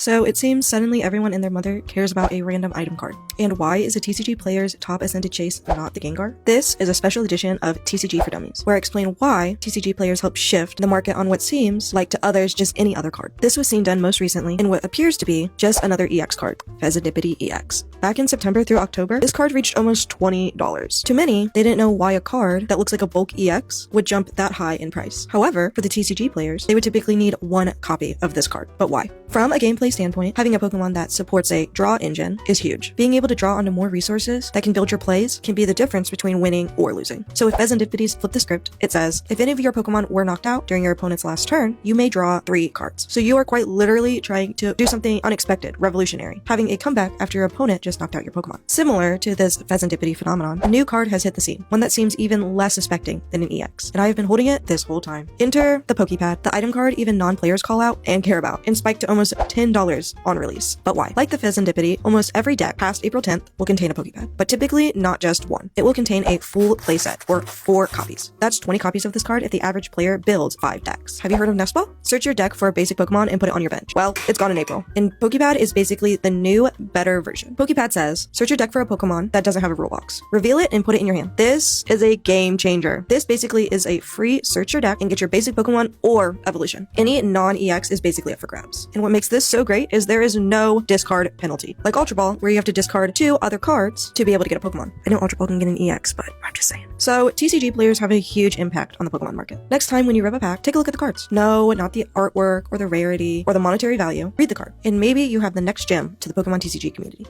So it seems suddenly everyone and their mother cares about a random item card. And why is a TCG player's top ascended chase not the Gengar? This is a special edition of TCG for Dummies, where I explain why TCG players help shift the market on what seems like to others just any other card. This was seen done most recently in what appears to be just another EX card, Pezadipity EX. Back in September through October, this card reached almost $20. To many, they didn't know why a card that looks like a bulk EX would jump that high in price. However, for the TCG players, they would typically need one copy of this card. But why? From a gameplay standpoint, having a Pokemon that supports a draw engine is huge. Being able to draw onto more resources that can build your plays can be the difference between winning or losing. So if Pezandipities flip the script, it says, if any of your Pokemon were knocked out during your opponent's last turn, you may draw 3 cards. So you are quite literally trying to do something unexpected, revolutionary, having a comeback after your opponent just knocked out your Pokemon. Similar to this Pezandipity phenomenon, a new card has hit the scene, one that seems even less suspecting than an EX, and I have been holding it this whole time. Enter the pokepad, the item card even non-players call out and care about, and spiked to almost $10 on release. But why? Like the Pezandipity, almost every deck past April 10th will contain a pokepad, but typically not just one. It will contain a full playset, or 4 copies. That's 20 copies of this card if the average player builds 5 decks. Have you heard of Nestball? Search your deck for a basic Pokemon and put it on your bench. Well, it's gone in April, and Pokepad is basically the new, better version. Pokepad says, search your deck for a Pokemon that doesn't have a rule box. Reveal it and put it in your hand. This is a game changer. This basically is a free search your deck and get your basic Pokemon or evolution. Any non-EX is basically up for grabs. And what makes this so great is there is no discard penalty. Like Ultra Ball, where you have to discard 2 other cards to be able to get a Pokemon. I know Ultra Ball can get an EX, but I'm just saying. So TCG players have a huge impact on the Pokemon market. Next time when you rip a pack, take a look at the cards. No, not the artwork or the rarity or the monetary value. Read the card. And maybe you have the next gem to the Pokemon TCG community.